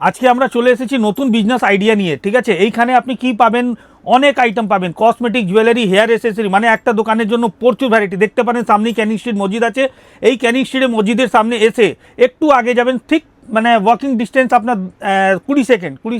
আজকে আমরা চলে এসেছি নতুন বিজনেস আইডিয়া নিয়ে, ঠিক আছে। এইখানে আপনি কি পাবেন, অনেক আইটেম পাবেন, কসমেটিক, জুয়েলারি, হেয়ার এসেসরি, মানে একটা দোকানের জন্য প্রচুর ভ্যারাইটি। দেখতে পারেন সামনেই ক্যানিং স্ট্রিট মসজিদ আছে। এই ক্যানিং স্ট্রিটে মসজিদের সামনে এসে একটু আগে যাবেন, ঠিক মানে ওয়াকিং ডিস্টেন্স আপনার 20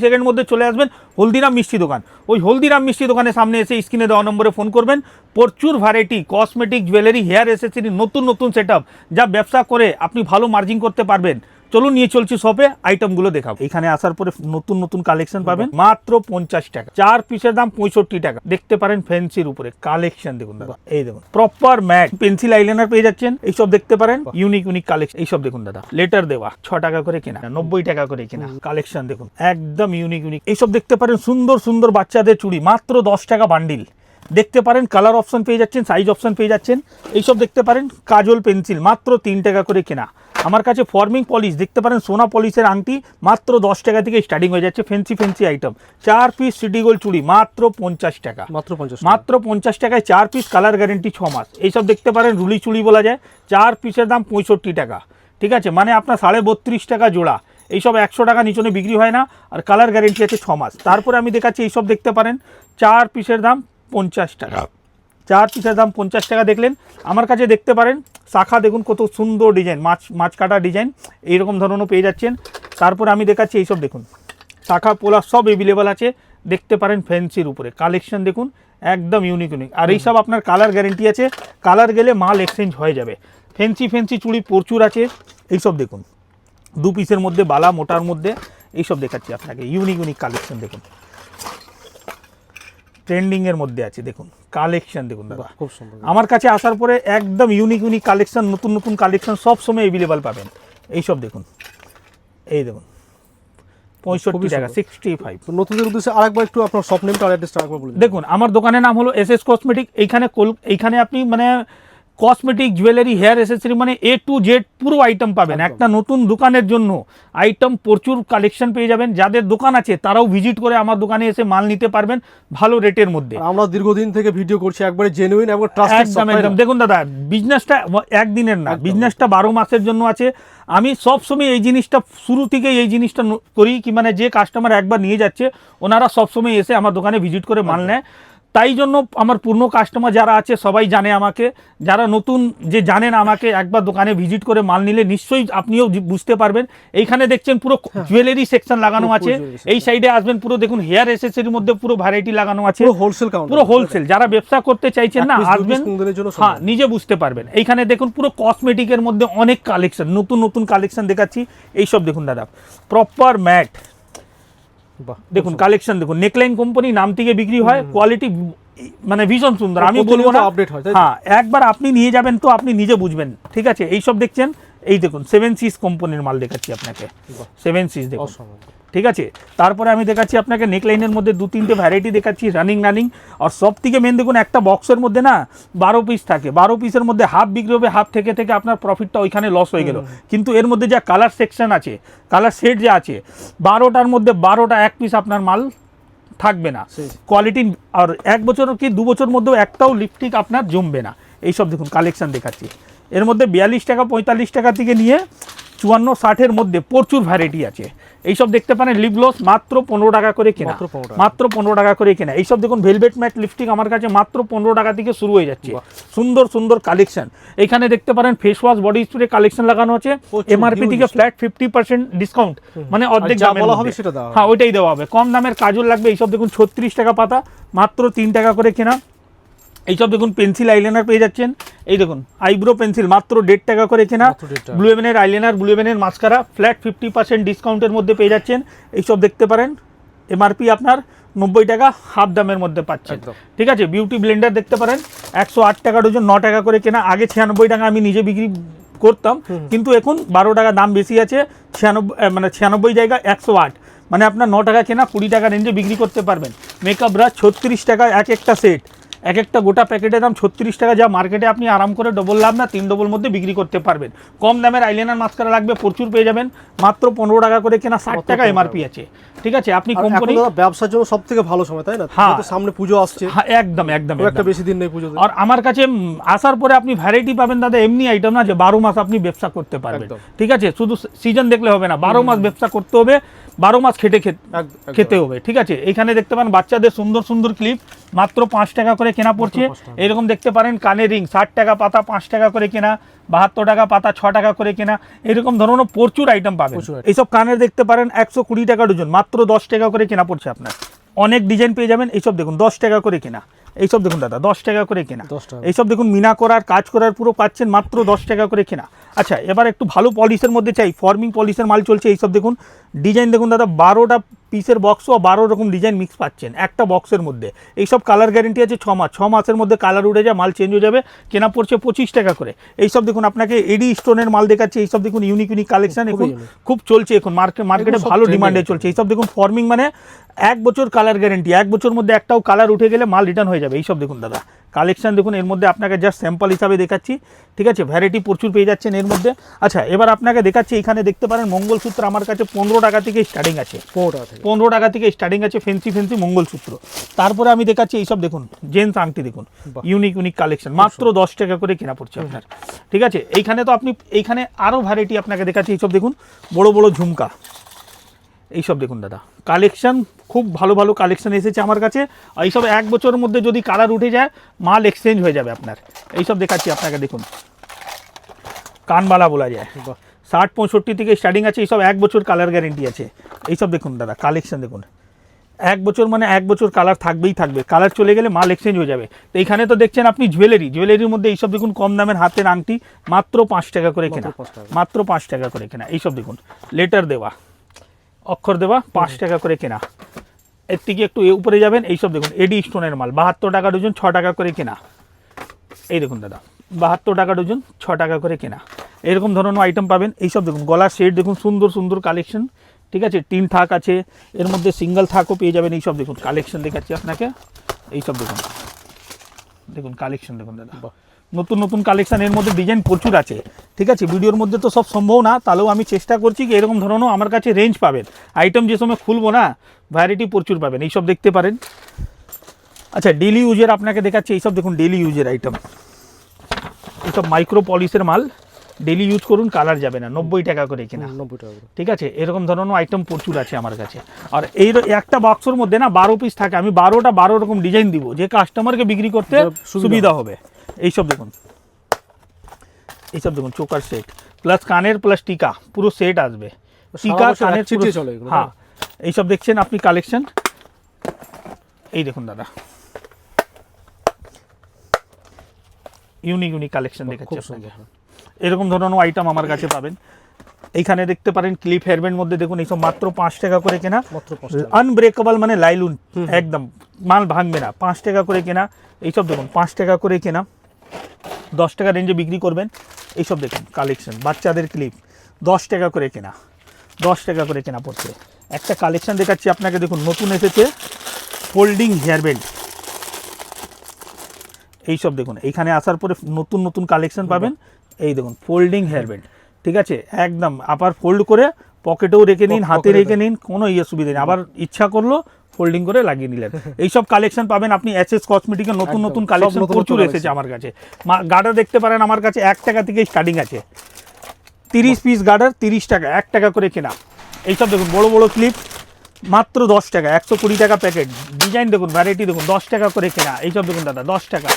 সেকেন্ড মধ্যে চলে আসবেন হলদিরাম মিষ্টি দোকান। ওই হলদিরাম মিষ্টি দোকানের সামনে এসে স্ক্রিনে দেওয়া নম্বরে ফোন করবেন। প্রচুর variety cosmetic, jewellery, hair accessory, নতুন নতুন সেট আপ, যা ব্যবসা করে আপনি ভালো মার্জিন করতে পারবেন। চলুন নিয়ে চলছি শপে, আইটেমগুলো দেখাবো। এখানে আসার পরে নতুন নতুন কালেকশন পাবেন মাত্র 50 টাকা। 4 পিসের দাম 65 টাকা। দেখতে পারেন ফ্যান্সির উপরে কালেকশন দেখুন দাদা, এই দেখুন প্রপার ম্যাট পেন্সিল আইলাইনার পেয়ে যাচ্ছেন। এইসব দেখতে পারেন ইউনিক ইউনিক কালেকশন। এইসব দেখুন দাদা, লেটার দেওয়া 6 টাকা করে কেনা, 90 টাকা করে কেনা। কালেকশন দেখুন একদম ইউনিক ইউনিক। এইসব দেখতে পারেন সুন্দর সুন্দর বাচ্চাদের চুড়ি, মাত্র 10 টাকা বান্ডিল। দেখতে পারেন কালার অপশন পেয়ে যাচ্ছেন, সাইজ অপশন পেয়ে যাচ্ছেন। এইসব দেখতে পারেন কাজল পেন্সিল, মাত্র 3 টাকা করে কেনা। আমার কাছে ফর্মিং পলিশ দেখতে পারেন, সোনা পলিশের আংটি মাত্র 10 টাকা থেকে স্টার্টিং হয়ে যাচ্ছে। Fancy fancy item 4 piece city gold চুড়ি মাত্র 50 টাকা। মাত্র 50 টাকায় 4 পিস, কালার গ্যারেন্টি 6 মাস। এইসব দেখতে পারেন রুলি চুড়ি বলা যায়, 4 পিসের দাম 65 টাকা। ঠিক আছে, মানে আপনার 32.5 টাকা জোড়া। এইসব 100 টাকা নিচনে বিক্রি হয় না, আর কালার গ্যারেন্টি আছে 6 মাস। তারপরে আমি দেখাচ্ছি এইসব দেখতে পারেন 4 পিসের দাম 50 টাকা। 4 পিসের দাম 50 টাকা। দেখলেন আমার কাছে দেখতে পারেন শাখা, দেখুন কত সুন্দর ডিজাইন, মাছ কাটা ডিজাইন, এইরকম ধরনেরও পেয়ে যাচ্ছেন। তারপর আমি দেখাচ্ছি এইসব দেখুন শাখা পোলা সব এভেলেবেল আছে। দেখতে পারেন ফ্যান্সির উপরে কালেকশন দেখুন একদম ইউনিক ইউনিক। আর এইসব আপনার কালার গ্যারেন্টি আছে, কালার গেলে মাল এক্সচেঞ্জ হয়ে যাবে। ফ্যান্সি ফ্যান্সি চুড়ি প্রচুর আছে। এইসব দেখুন 2 পিসের মধ্যে বালা মোটার মধ্যে, এইসব দেখাচ্ছি আপনাকে ইউনিক ইউনিক কালেকশন দেখুন। ট্রেন্ডিং এর মধ্যে আছে, দেখুন কালেকশন দেখুন দাদা, খুব সুন্দর। আমার কাছে আসার পরে একদম ইউনিক ইউনিক কালেকশন, নতুন নতুন কালেকশন সব সময় अवेलेबल পাবেন। এইসব দেখুন, এই দেখুন 65 টাকা 65। নতুনদের উদ্দেশ্যে আরেকবার একটু আপনার শপ নেমটা আর অ্যাড্রেসটা আরেকবার বলুন। দেখুন আমার দোকানের নাম হলো এসএস কসমেটিক। এইখানে আপনি মানে কসমেটিক, জুয়েলারি, হেয়ার এসেসরি, মানে A to Z পুরো আইটেম পাবেন। একটা নতুন দোকানের জন্য আইটেম প্রচুর কালেকশন পেয়ে যাবেন। যাদের দোকান আছে তারাও ভিজিট করে আমার দোকানে এসে মাল নিতে পারবেন ভালো রেটের মধ্যে। আমরা দীর্ঘদিন থেকে ভিডিও করছি, একবারে জেনুইন এবং ট্রাস্টেড। একদম দেখুন দাদা, বিজনেসটা একদিনের না, বিজনেসটা 12 মাসের জন্য আছে। আমি সবসময় এই জিনিসটা শুরু থেকে এই জিনিসটা করি কি, মানে যে কাস্টমার একবার নিয়ে যাচ্ছে ওনারা সবসময় এসে আমার দোকানে ভিজিট করে মাল নেয়। তাই জন্য আমার পুরনো কাস্টমার যারা আছে সবাই জানে আমাকে, যারা নতুন যে জানেন আমাকে, একবার দোকানে ভিজিট করে মাল নিলে নিশ্চয়ই আপনিও বুঝতে পারবেন। এইখানে দেখছেন পুরো জুয়েলারি সেকশন লাগানো আছে। এই সাইডে আসবেন, পুরো দেখুন হেয়ার এসেসরির মধ্যে পুরো ভ্যারাইটি লাগানো আছে, পুরো হোলসেল। যারা ব্যবসা করতে চাইছেন না আসবেন, হ্যাঁ নিজে বুঝতে পারবেন। এইখানে দেখুন পুরো কসমেটিকের মধ্যে অনেক কালেকশন, নতুন নতুন কালেকশন দেখাচ্ছি। এইসব দেখুন দাদা প্রপার ম্যাট, দেখুন কালেকশন দেখুন। নেকলাইন কোম্পানি নাম থেকে বিক্রি হয়, কোয়ালিটি মানে ভীষণ সুন্দর। আমি বলবো না, হ্যাঁ একবার আপনি নিয়ে যাবেন তো আপনি নিজে বুঝবেন। ঠিক আছে, এইসব দেখছেন, এই দেখুন 7 সিজ কোম্পানির মাল দেখাচ্ছি আপনাকে, 7 সিজ দেখুন। ঠিক আছে, তারপরে আমি দেখাচ্ছি আপনাকে নেকলাইনের মধ্যে 2-3টে ভ্যারাইটি দেখাচ্ছি রানিং। আর সব থেকে মেন দেখুন, একটা বক্সের মধ্যে না 12 পিস থাকে। 12 পিসের মধ্যে হাফ বিক্রি হবে, হাফ থেকে আপনার প্রফিটটা ওইখানে লস হয়ে গেল। কিন্তু এর মধ্যে যা কালার সেকশন আছে, কালার সেট যা আছে, 12টার মধ্যে 12টা এক পিস আপনার মাল থাকবে না। কোয়ালিটি আর 1 বছর কি 2 বছর মধ্যেও একটাও লিপস্টিক আপনার জমবে না। এইসব দেখুন কালেকশন দেখাচ্ছি। এর মধ্যে 42 টাকা 45 টাকা থেকে নিয়ে 54-60-এর মধ্যে প্রচুর ভ্যারাইটি আছে। এইসব দেখতে পারেন লিপ গ্লস মাত্র 15 টাকা করে কেনা, মাত্র 15 টাকা করে কেনা। এইসব দেখুন ভেলভেট ম্যাট লিপস্টিক আমার কাছে মাত্র 15 টাকা থেকে শুরু হয়ে যাচ্ছে। সুন্দর সুন্দর কালেকশন। এখানে দেখতে পারেন face wash, body spray collection লাগানো আছে। এমআরপি থেকে ফ্ল্যাট 50% ডিসকাউন্ট, মানে অর্ধেক দামে হবে সেটা, হ্যাঁ ওইটাই দেওয়া হবে। কম দামের কাজল লাগবে, এইসব দেখুন 36 টাকা পাতা, মাত্র 3 টাকা করে কেনা। এইসব দেখুন পেন্সিল আইলাইনার পেয়ে যাচ্ছেন। এই দেখুন আইব্রো পেন্সিল মাত্র 1.5 টাকা করে কেনা। ব্লু হেভেনের আইলাইনার, ব্লু হেভেনের মাস্কারা ফ্ল্যাট 50% ডিসকাউন্টের মধ্যে পেয়ে যাচ্ছেন। এইসব দেখতে পারেন এমআরপি আপনার 90 টাকা, হাফ দামের মধ্যে পাচ্ছেন। ঠিক আছে, বিউটি ব্লেন্ডার দেখতে পারেন 108 টাকা ডজন, 9 টাকা করে কেনা। আগে 96 টাকা আমি নিজে বিক্রি করতাম, কিন্তু এখন 12 টাকা দাম বেশি আছে। 96 জায়গায় 108, মানে আপনার 9 টাকা কেনা 20 টাকা রেঞ্জে বিক্রি করতে পারবেন। মেকআপ ব্রাশ 36 টাকা একটা সেট, এক একটা গোটা প্যাকেটের দাম 36 টাকা, যা মার্কেটে আপনি আরাম করে ডবল লাভ না 3 ডবল মধ্যে বিক্রি করতে পারবেন। কম দামের আইলাইনার মাস্কারা লাগবে প্রচুর পেয়ে যাবেন, মাত্র 15 টাকা করে কেনা, 60 টাকা এমআরপি আছে। ঠিক আছে, আপনি কোম্পানি ব্যবসার জন্য সবথেকে ভালো সময়, তাই না? হ্যাঁ, সামনে পুজো আসছে। হ্যাঁ একদম একদম, একটা বেশি দিন নেই পুজো। আর আমার কাছে আসার পরে আপনি ভ্যারাইটি পাবেন দাদা, এমনি আইটেম না যে 12 মাস আপনি ব্যবসা করতে পারবেন। ঠিক আছে, শুধু সিজন দেখলে হবে না, 12 মাস ব্যবসা করতে হবে। 12 মাস খেতে হবে, ঠিক আছে। এইখানে দেখতে পারেন বাচ্চাদের সুন্দর সুন্দর ক্লিপ, মাত্র 5 টাকা করে কেনা পড়ছে। এরকম দেখতে পারেন কানের রিং 60 টাকা পাতা, 5 টাকা করে কেনা, 72 টাকা পাতা, 6 টাকা করে কেনা, এরকম ধরনের প্রচুর আইটেম পাবেন। এইসব কানের দেখতে পারেন 120 টাকা ডজন, মাত্র 10 টাকা করে কেনা পড়ছে আপনার। অনেক ডিজাইন পেয়ে যাবেন। এইসব দেখুন 10 টাকা করে কেনা, এইসব দেখুন দাদা 10 টাকা করে কেনা, এইসব দেখুন মিনা করার কাজ করার পুরো পাচ্ছেন মাত্র 10 টাকা করে কেনা। আচ্ছা, এবার একটু ভালো পলিশের মধ্যে চাই, ফর্মিং পলিশের মাল চলছে। এইসব দেখুন ডিজাইন দেখুন দাদা, 12টা পিসের বক্স ও 12 রকম ডিজাইন মিক্স পাচ্ছেন একটা বক্সের মধ্যে। এইসব কালার গ্যারেন্টি আছে 6 মাস, 6 মাসের মধ্যে কালার উঠে যায়, মাল চেঞ্জ হয়ে যাবে, কেনা পড়ছে 25 টাকা করে। এইসব দেখুন আপনাকে এডি স্টোনের মাল দেখাচ্ছে। এইসব দেখুন ইউনিক ইউনিক কালেকশন এখন খুব চলছে, এখন মার্কেটে ভালো ডিমান্ডে চলছে। এইসব দেখুন ফর্মিং মানে 1 বছর কালার গ্যারেন্টি, 1 বছর মধ্যে একটাও কালার উঠে গেলে মাল রিটার্ন হয়ে যাবে। এইসব দেখুন দাদা কালেকশন দেখুন, এর মধ্যে আপনাকে জাস্ট স্যাম্পল হিসাবে দেখাচ্ছি, ঠিক আছে। ভ্যারাইটি প্রচুর পেয়ে যাচ্ছেন এর মধ্যে। আচ্ছা, এবার আপনাকে দেখাচ্ছি, এখানে দেখতে পারেন মঙ্গলসূত্র আমার কাছে 15 টাকা থেকে স্টার্টিং আছে, 15 টাকা থেকে স্টার্টিং আছে ফেন্সি ফেন্সি মঙ্গলসূত্র। তারপরে আমি দেখাচ্ছি এইসব দেখুন জেন্টস আংটি দেখুন, ইউনিক ইউনিক কালেকশন, মাত্র 10 টাকা করে কেনা পড়ছে আপনার, ঠিক আছে। এইখানে তো আপনি এইখানে আরও ভ্যারাইটি আপনাকে দেখাচ্ছি। এইসব দেখুন বড় বড় ঝুমকা, এইসব দেখুন দাদা কালেকশন, খুব ভালো ভালো কালেকশন এসেছে আমার কাছে। এইসব 1 বছরের মধ্যে যদি কালার উঠে যায় মাল এক্সচেঞ্জ হয়ে যাবে আপনার। এইসব দেখাচ্ছি আপনাকে দেখুন, কানবালা বলা যায়, 60-65 থেকে স্টার্টিং আছে। এইসব 1 বছর কালার গ্যারেন্টি আছে। এইসব দেখুন দাদা কালেকশন দেখুন, 1 বছর মানে 1 বছর কালার থাকবেই থাকবে, কালার চলে গেলে মাল এক্সচেঞ্জ হয়ে যাবে। তো এইখানে তো দেখছেন আপনি জুয়েলারির মধ্যে এইসব দেখুন কম দামের হাতের আংটি, মাত্র 5 টাকা করে কেনা, মাত্র 5 টাকা করে কেনা। এইসব দেখুন লেটার দেওয়া, অক্ষর দেওয়া, 5 টাকা করে কেনা। এর থেকে একটু উপরে যাবেন, এইসব দেখুন এডি স্টোনের মাল, 72 টাকা ডজন, 6 টাকা করে কেনা। এই দেখুন দাদা 72 টাকা ডজন, 6 টাকা করে কেনা। এরকম ধরনের আইটেম পাবেন। এইসব দেখুন গলার সেট দেখুন, সুন্দর সুন্দর কালেকশন, ঠিক আছে। 3 থাক আছে, এর মধ্যে সিঙ্গেল থাকও পেয়ে যাবেন। এইসব দেখুন কালেকশন দেখাচ্ছি আপনাকে, এইসব দেখুন, দেখুন কালেকশন দেখুন দাদা, নতুন নতুন কালেকশন, এর মধ্যে ডিজাইন প্রচুর আছে, ঠিক আছে। ভিডিওর মধ্যে তো সব সম্ভব না, তাহলেও আমি চেষ্টা করছি কি এরকম ধরনের আমার কাছে রেঞ্জ পাবেন। আইটেম যে সময় খুলবো না, ভ্যারাইটি প্রচুর পাবেন। এইসব দেখতে পারেন। আচ্ছা, ডেলি ইউজের আপনাকে দেখাচ্ছি। এইসব দেখুন ডেলি ইউজের আইটেম, এইসব মাইক্রো পলিশের মাল, ডেলি ইউজ করুন, কালার যাবে না, 90 টাকা করে কিনা, 90 টাকা, ঠিক আছে। এরকম ধরনের আইটেম প্রচুর আছে আমার কাছে। আর এই একটা বক্সের মধ্যে না 12 পিস থাকে, আমি 12টা 12 রকম ডিজাইন দিব, যে কাস্টমারকে বিক্রি করতে সুবিধা হবে। এইসব দেখুন, এইসব দেখুন চোকার সেট প্লাস কানের প্লাস টিকা, পুরো সেট আসবে, টিকা কানের চলে। হ্যাঁ, এইসব দেখছেন আপনি কালেকশন। এই দেখুন দাদা ইউনিক ইউনিক কালেকশন দেখাচ্ছি আপনাকে। এরকম ধরনের আইটেম আমার কাছে পাবেন। এইখানে দেখতে পারেন ক্লিপ হেয়ারব্যান্ড মধ্যে দেখুন, এইসব মাত্র 5 টাকা করে কেনা, আনব্রেকেবল মানে লাইলুন, একদম মাল ভাঙবে না, 5 টাকা করে কেনা। এইসব দেখুন 5 টাকা করে কেনা, 10 টাকা রেঞ্জে বিক্রি করবেন। এইসব দেখুন কালেকশন, বাচ্চাদের ক্লিপ 10 টাকা করে কেনা, 10 টাকা করে কেনা পড়ছে। একটা কালেকশন দেখাচ্ছি আপনাকে দেখুন, নতুন এসেছে ফোল্ডিং হেয়ারব্যান্ড। এইসব দেখুন এইখানে আসার পরে নতুন নতুন কালেকশন পাবেন। এই দেখুন ফোল্ডিং হেয়ারব্যান্ড, ঠিক আছে, একদম আবার ফোল্ড করে পকেটেও রেখে নিন, হাতে রেখে নিন, কোনো সুবিধা নেই। আবার ইচ্ছা করলো ফোল্ডিং করে লাগিয়ে নিলেন। এইসব কালেকশন পাবেন আপনি এসএস কসমেটিকের, নতুন নতুন কালেকশন প্রচুর এসেছে আমার কাছে। গার্ডার দেখতে পারেন আমার কাছে 1 টাকা থেকে স্টার্টিং আছে, 30 পিস গার্ডার 30 টাকা, 1 টাকা করে কেনা। এইসব দেখুন বড় বড় ক্লিপ, মাত্র 10 টাকা, 120 টাকা প্যাকেট। ডিজাইন দেখুন, ভ্যারাইটি দেখুন, 10 টাকা করে কেনা। এইসব দেখুন দাদা 10 টাকা,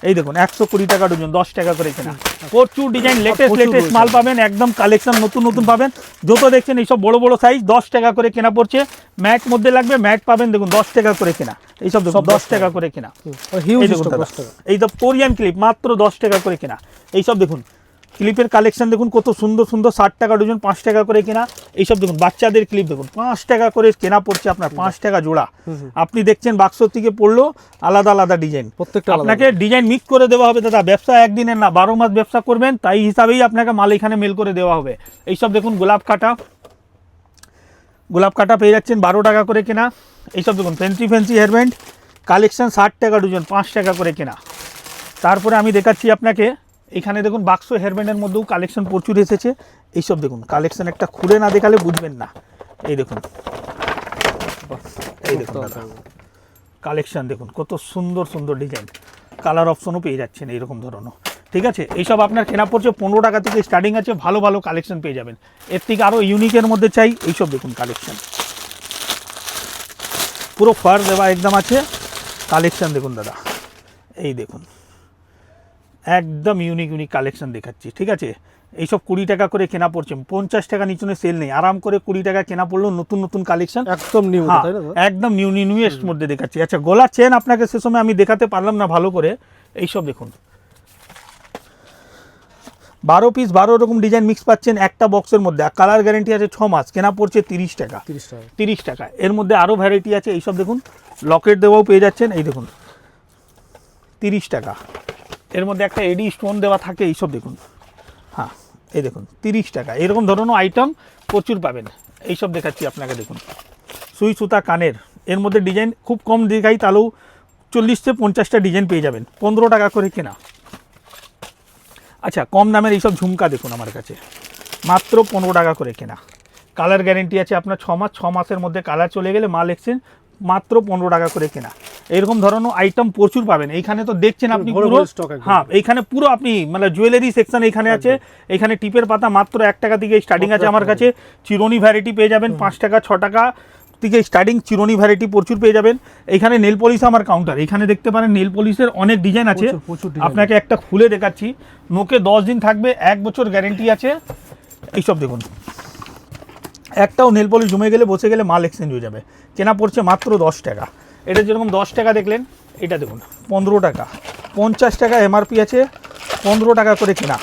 এই দেখুন 120 টাকা ডজন, 10 টাকা করে কেনা। প্রচুর ডিজাইন, লেটেস্ট মাল পাবেন, একদম কালেকশন নতুন নতুন পাবেন। যত দেখছেন এইসব বড় বড় সাইজ 10 টাকা করে কেনা পড়ছে। ম্যাট মধ্যে লাগবে, ম্যাট পাবেন দেখুন 10 টাকা করে কেনা। এইসব দেখুন 10 টাকা করে কেনা। এই তো কোরিয়ান ক্লিপ মাত্র 10 টাকা করে কেনা। এইসব দেখুন ক্লিপের কালেকশন দেখুন কত সুন্দর সুন্দর, 60 টাকা ডজন, 5 টাকা করে কেনা। এইসব দেখুন বাচ্চাদের ক্লিপ দেখুন 5 টাকা করে কেনা পড়ছে আপনার, 5 টাকা জোড়া। আপনি দেখছেন বাক্স থেকে পড়লো আলাদা আলাদা ডিজাইন, প্রত্যেকটা আপনাকে ডিজাইন মিক্স করে দেওয়া হবে দাদা। ব্যবসা একদিনের না, 12 মাস ব্যবসা করবেন, তাই হিসাবেই আপনাকে মাল এখানে মেল করে দেওয়া হবে। এইসব দেখুন গোলাপ কাটা পেয়ে যাচ্ছেন 12 টাকা করে কেনা। এইসব দেখুন ফ্যান্সি হেয়ারব্যান্ড কালেকশন 60 টাকা ডজন, 5 টাকা করে কেনা। তারপরে আমি দেখাচ্ছি আপনাকে, এখানে দেখুন বাক্স হেয়ারব্যান্ডের মধ্যেও কালেকশন প্রচুর এসেছে। এইসব দেখুন কালেকশন একটা খুলে না দেখালে বুঝবেন না। এই দেখুন, এই দেখুন দাদা কালেকশন দেখুন কত সুন্দর সুন্দর ডিজাইন, কালার অপশনও পেয়ে যাচ্ছেন এইরকম ধরনের, ঠিক আছে। এইসব আপনার কেনা পড়ছে 15 টাকা থেকে স্টার্টিং আছে, ভালো ভালো কালেকশন পেয়ে যাবেন। এর থেকে আরও ইউনিকের মধ্যে চাই, এইসব দেখুন কালেকশন, পুরো ফার দেওয়া একদম আছে। কালেকশন দেখুন দাদা, এই দেখুন একদম ইউনিক ইউনিক কালেকশন দেখাচ্ছি, ঠিক আছে। এইসব 20 টাকা করে কেনা পড়ছে, 50 টাকা নিচনে সেল নেই, আরাম করে 20 টাকা কেনা পড়লেও নতুন নতুন কালেকশন একদম নিউ, হ্যাঁ, তাই না? একদম নিউ নিউয়েস্ট মধ্যে দেখাচ্ছি। আচ্ছা, গলার চেন আপনাকে সে সময় আমি দেখাতে পারলাম না ভালো করে। এইসব দেখুন 12 পিস 12 রকম ডিজাইন মিক্স পাচ্ছেন একটা বক্সের মধ্যে, আর কালার গ্যারেন্টি আছে 6 মাস, কেনা পড়ছে 30 টাকা। 30 টাকা। 30 টাকা। এর মধ্যে আরও ভ্যারাইটি আছে, এইসব দেখুন লকেট দেওয়াও পেয়ে যাচ্ছেন, এই দেখুন 30 টাকা। এর মধ্যে একটা এডি স্টোন দেওয়া থাকে, এইসব দেখুন, হ্যাঁ এই দেখুন 30 টাকা। এরকম ধরনের আইটেম প্রচুর পাবেন। এইসব দেখাচ্ছি আপনাকে, দেখুন সুই সুতা কানের, এর মধ্যে ডিজাইন খুব কম দেখাই, তাহলেও 40 থেকে 50টা ডিজাইন পেয়ে যাবেন, 15 টাকা করে কেনা। আচ্ছা, কম দামের এইসব ঝুমকা দেখুন আমার কাছে, মাত্র 15 টাকা করে কেনা। কালার গ্যারেন্টি আছে আপনার 6 মাস, 6 মাসের মধ্যে কালার চলে গেলে মাল এক্সচেঞ্জ, মাত্র 15 টাকা করে কেনা। এরকম ধরনের আইটেম প্রচুর পাবেন। এইখানে তো দেখছেন আপনি ভরে পুরো, ভরে stock একদম। হ্যাঁ এইখানে পুরো আপনি মানে জুয়েলারি সেকশন এখানে আছে। এখানে টিপের পাতা মাত্র 1 টাকা থেকে স্টার্টিং আছে আমার কাছে। চিরুনি ভ্যারাইটি পেয়ে যাবেন 5 টাকা 6 টাকা থেকে স্টার্টিং চিরুনি ভ্যারাইটি প্রচুর পেয়ে যাবেন। এখানে নেল পলিশ আমার কাউন্টার, এখানে দেখতে পারেন নেল পলিশের অনেক ডিজাইন আছে। প্রচুর design আপনাকে একটা খুলে দেখাচ্ছি, নোকে 10 দিন থাকবে, 1 বছর গ্যারেন্টি আছে। এইসব দেখুন, একটাও নেল পলিশ জমে গেলে বসে গেলে মাল এক্সচেঞ্জ হয়ে যাবে, কেনা পড়ছে মাত্র 10 টাকা। এটা যেরকম 10 টাকা দেখলেন, এটা দেখুন 15 টাকা, 50 টাকা এমআরপি আছে, 15 টাকা করে কেনা।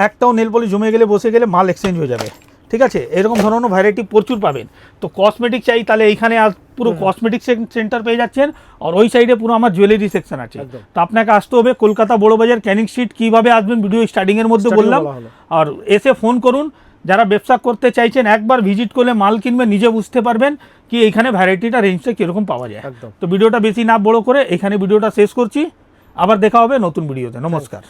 একটাও নেল পলিশ জমে গেলে বসে গেলে মাল এক্সচেঞ্জ হয়ে যাবে, ঠিক আছে। এরকম ধরনের ভ্যারাইটি প্রচুর পাবেন। তো কসমেটিক চাই তাহলে এইখানে পুরো কসমেটিক সেন্টার পেয়ে যাচ্ছেন, আর ওই সাইডে পুরো আমার জুয়েলারি সেকশন আছে। একদম। তো আপনাকে আসতে হবে কলকাতা বড় বাজার, ক্যানিং স্ট্রিট। কীভাবে আসবেন ভিডিও স্টার্টিংয়ের মধ্যে Starting বললাম, বলা হলো। আর এসে ফোন করুন। যারা ব্যবসা করতে চাইছেন একবার ভিজিট করলে মাল কিনবে, নিজে বুঝতে পারবেন কি এইখানে ভ্যারাইটিটা রেঞ্জটা কীরকম পাওয়া যায়। একদম। তো ভিডিওটা বেশি না বড় করে এখানে ভিডিওটা শেষ করছি, আবার দেখা হবে নতুন ভিডিওতে। নমস্কার।